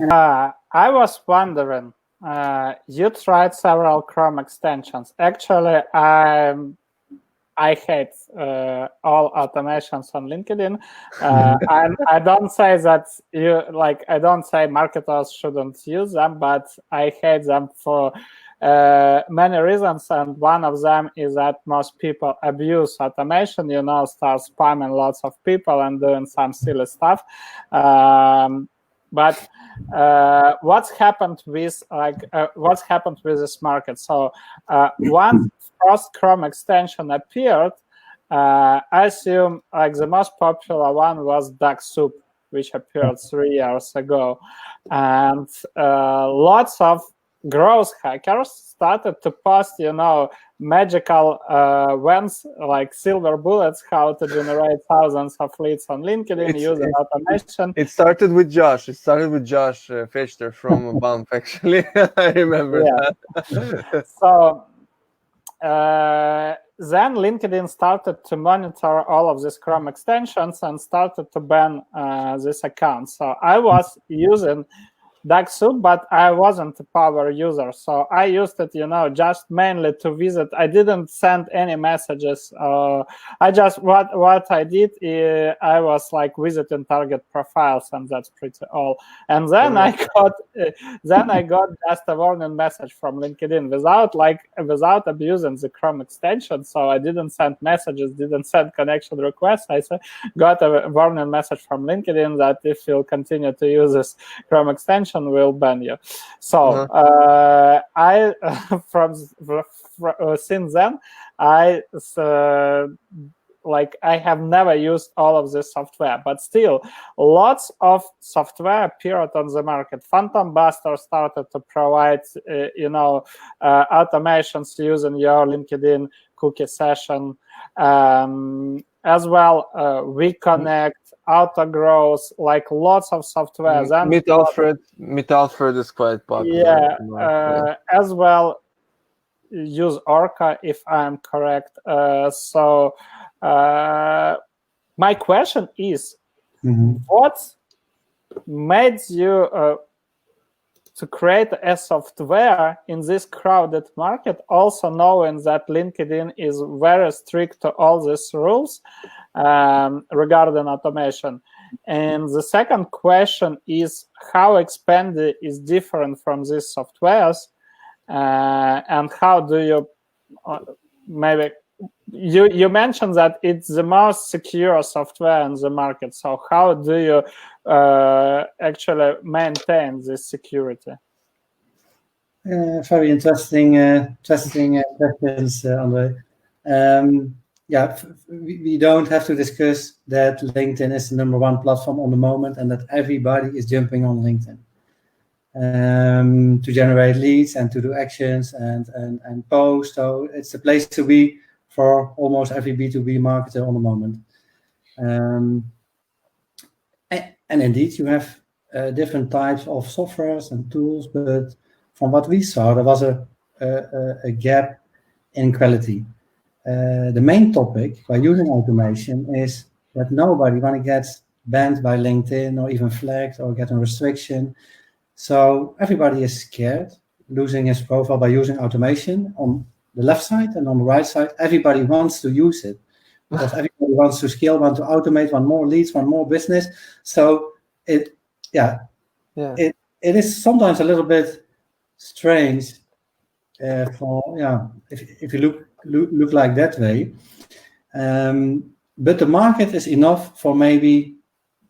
I was wondering, you tried several Chrome extensions. Actually, I hate all automations on LinkedIn. I don't say that I don't say marketers shouldn't use them, but I hate them for many reasons, and one of them is that most people abuse automation. Start spamming lots of people and doing some silly stuff. But what's happened with this market? So once first Chrome extension appeared, I assume the most popular one was Duck Soup, which appeared 3 years ago, and lots of growth hackers started to post, magical ones like silver bullets, how to generate thousands of leads on LinkedIn using automation. It started with Josh. Fechter from Bump, actually. I remember that. So then LinkedIn started to monitor all of these Chrome extensions and started to ban this account. So I was using Duck Soup, but I wasn't a power user, so I used it, just mainly to visit. I didn't send any messages. I just what I did is I was visiting target profiles, and that's pretty all. And then I got just a warning message from LinkedIn without abusing the Chrome extension. So I didn't send messages, didn't send connection requests. I got a warning message from LinkedIn that if you continue to use this Chrome extension, will ban you. So I since then I have never used all of this software, but still lots of software appeared on the market. Phantom Buster started to provide automations using your LinkedIn cookie session, as well. WeConnect, Autogrowth, lots of software. Meet Alfred is quite popular. Yeah, as well, use Orca, if I'm correct. So my question is, what made you to create a software in this crowded market, also knowing that LinkedIn is very strict to all these rules regarding automation? And the second question is how Expandi is different from these softwares, and how do you maybe you mentioned that it's the most secure software in the market. So how do you actually maintain this security? Very interesting questions, Andre. We don't have to discuss that LinkedIn is the #1 platform on the moment and that everybody is jumping on LinkedIn to generate leads and to do actions and post. So it's the place to be for almost every B2B marketer on the moment. And indeed, you have different types of softwares and tools, but from what we saw, there was a gap in quality. The main topic by using automation is that nobody want to get banned by LinkedIn or even flagged or get a restriction. So everybody is scared losing his profile by using automation. On the left side and on the right side, everybody wants to use it because everybody wants to scale, want to automate, want more leads, want more business. So it is sometimes a little bit strange if you look like that way. But the market is enough for maybe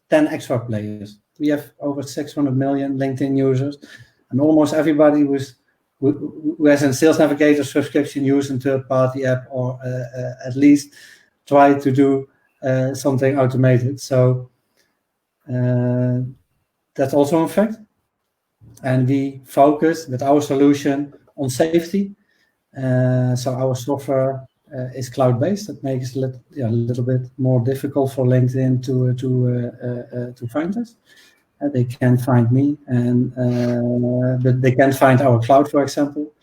10 extra players. We have over 600 million LinkedIn users, and almost everybody who has a Sales Navigator subscription using third-party app or at least try to do something automated. So that's also a fact. And we focus with our solution on safety. So our software is cloud-based. That makes it a little bit more difficult for LinkedIn to find us. They can find me, but they can't find our cloud, for example.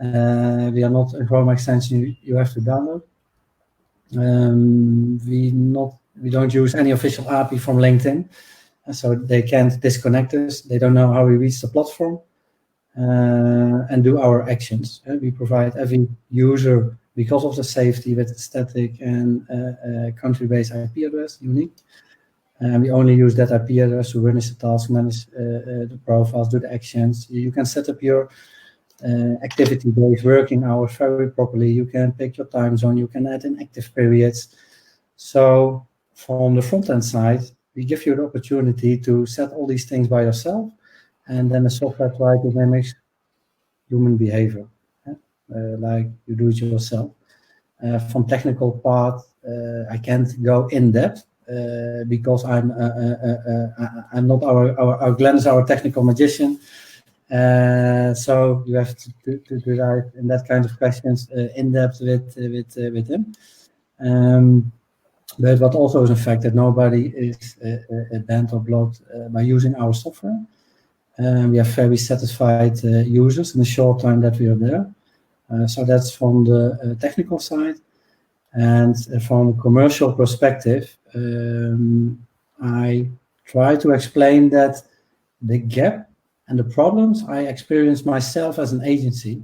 We are not a Chrome extension you have to download. We don't use any official API from LinkedIn. so they can't disconnect us. They don't know how we reach the platform and do our actions. We provide every user, because of the safety, with static and country-based IP address, unique. And we only use that IP address to run the task, manage the profiles, do the actions. You can set up your activity-based working hours very properly. You can pick your time zone. You can add in active periods. So from the front-end side, we give you the opportunity to set all these things by yourself, and then the software tries to mimic human behavior, like you do it yourself. From technical part, I can't go in depth because I'm not our Glenn is our technical magician. So you have to dive in that kind of questions in depth with him. But what also is a fact that nobody is banned or blocked by using our software. We have very satisfied users in the short time that we are there. So that's from the technical side. And from a commercial perspective, I try to explain that the gap and the problems I experienced myself as an agency,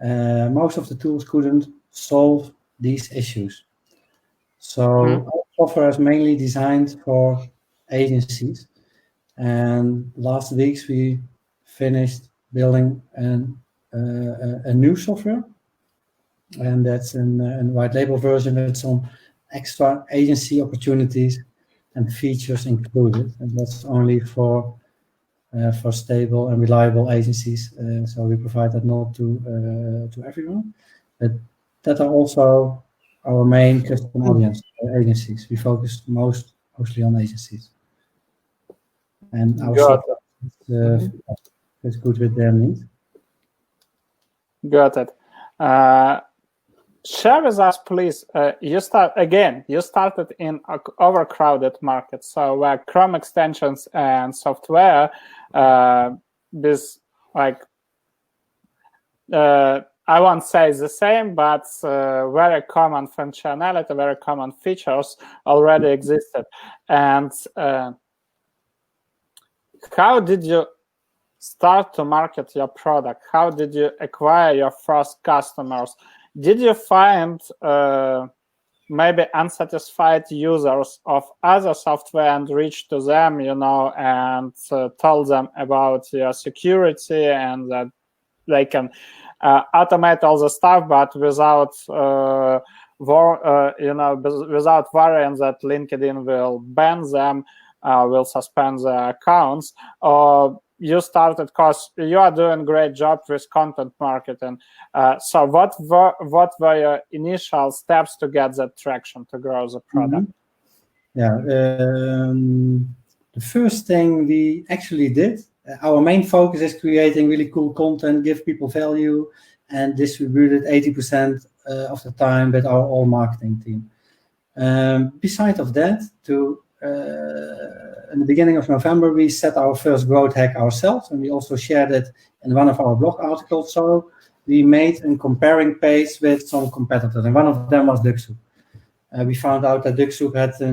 most of the tools couldn't solve these issues. So our software is mainly designed for agencies. And last weeks we finished building a new software, and that's a white label version with some extra agency opportunities and features included. And that's only for stable and reliable agencies. So we provide that not to everyone, but that are also our main customer audience, agencies. We focus mostly on agencies. And our software is good with their needs. Got it. Share with us, please. You started in an overcrowded market, so where Chrome extensions and software, this I won't say the same, but very common functionality, very common features already existed. And how did you start to market your product? How did you acquire your first customers? Did you find maybe unsatisfied users of other software and reach to them, and told them about your security and that they can automate all the stuff, but without without worrying that LinkedIn will ban them, will suspend their accounts? You started because you are doing a great job with content marketing. So what were your initial steps to get that traction to grow the product? Yeah, the first thing we actually did, our main focus is creating really cool content, give people value, and distribute it 80% of the time with our all marketing team. Besides of that, in the beginning of November, we set our first growth hack ourselves, and we also shared it in one of our blog articles. So we made a comparing page with some competitors, and one of them was DuckSoup. We found out that DuckSoup had a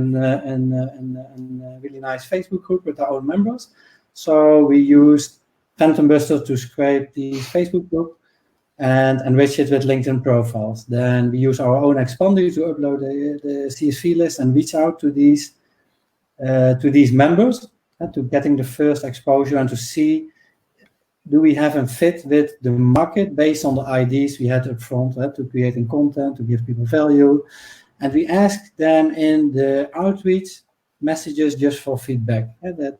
really nice Facebook group with their own members. So we used Phantom Buster to scrape the Facebook group and enrich it with LinkedIn profiles. Then we use our own Expandi to upload the CSV list and reach out to these members, to getting the first exposure and to see, do we have a fit with the market based on the IDs we had up front, to creating content, to give people value. And we asked them in the outreach messages just for feedback. That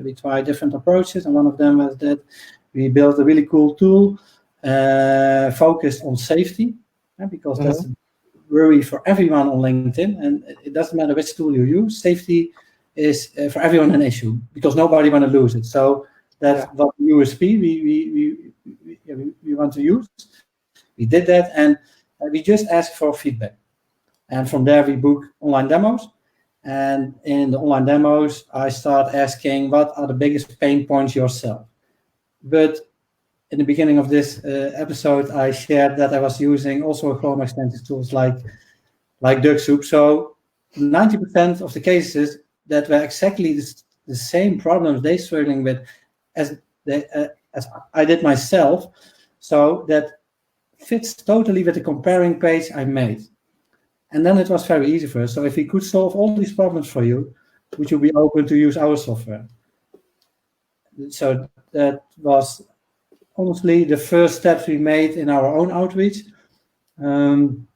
we try different approaches, and one of them was that we built a really cool tool focused on safety, because that's a worry for everyone on LinkedIn, and it doesn't matter which tool you use. Safety is for everyone an issue because nobody want to lose it. So that's what USP we want to use. We did that, and we just asked for feedback, and from there we book online demos. And in the online demos, I start asking, what are the biggest pain points yourself? But in the beginning of this episode, I shared that I was using also Chrome extension tools like DuckSoup. So 90% of the cases that were exactly the same problems they're struggling with as I did myself. So that fits totally with the comparing page I made. And then it was very easy for us. So if we could solve all these problems for you, would you be open to use our software? So that was honestly the first steps we made in our own outreach. And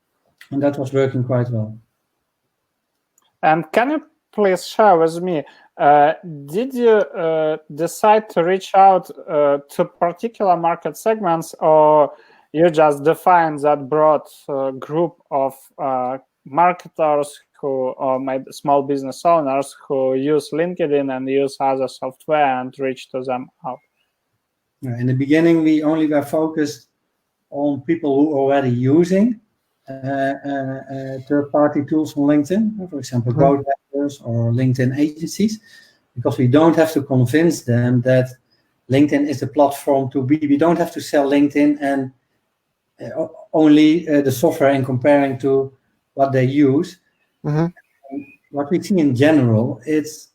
that was working quite well. And can you please share with me, did you decide to reach out to particular market segments, or you just defined that broad group of marketers or maybe small business owners who use LinkedIn and use other software and reach to them out? In the beginning, we only were focused on people who are already using third-party tools on LinkedIn, for example, growth hackers or LinkedIn agencies, because we don't have to convince them that LinkedIn is the platform to be. We don't have to sell LinkedIn and only the software in comparing to what they use. What we see in general, it's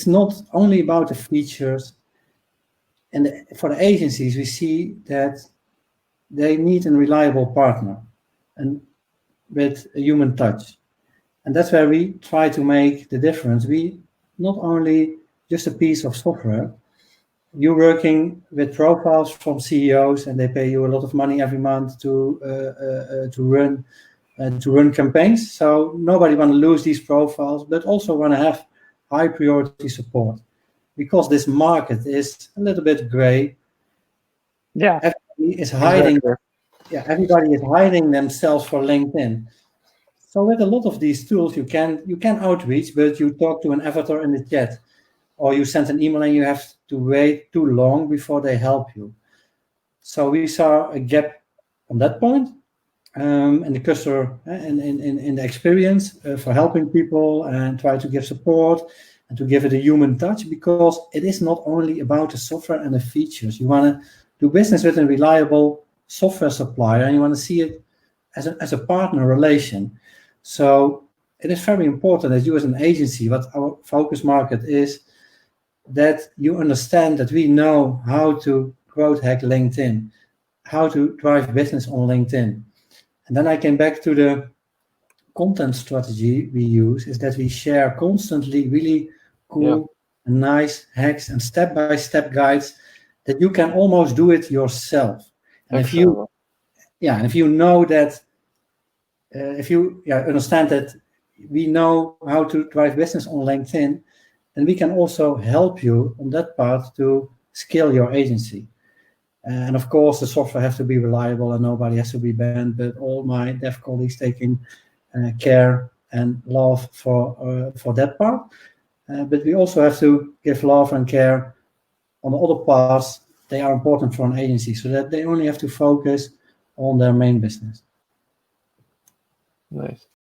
not only about the features. And for the agencies, we see that they need a reliable partner and with a human touch. And that's where we try to make the difference. We not only just a piece of software, you're working with profiles from CEOs and they pay you a lot of money every month to run campaigns. So nobody want to lose these profiles, but also want to have high priority support, because this market is a little bit gray. Yeah, everybody is hiding. Exactly. Yeah, everybody is hiding themselves for LinkedIn. So with a lot of these tools, you can outreach, but you talk to an avatar in the chat, or you send an email and you have to wait too long before they help you. So we saw a gap on that point, in the customer in the experience for helping people and try to give support and to give it a human touch, because it is not only about the software and the features. You want to do business with a reliable software supplier and you want to see it as a partner relation. So it is very important that you as an agency, what our focus market is, that you understand that we know how to growth hack LinkedIn, how to drive business on LinkedIn. And then I came back to the content strategy we use, is that we share constantly really cool and nice hacks and step-by-step guides that you can almost do it yourself. And if you know that, if you understand that we know how to drive business on LinkedIn, then we can also help you on that part to scale your agency. And of course, the software has to be reliable and nobody has to be banned, but all my dev colleagues taking care and love for that part. But we also have to give love and care on the other parts. They are important for an agency, so that they only have to focus on their main business. Nice.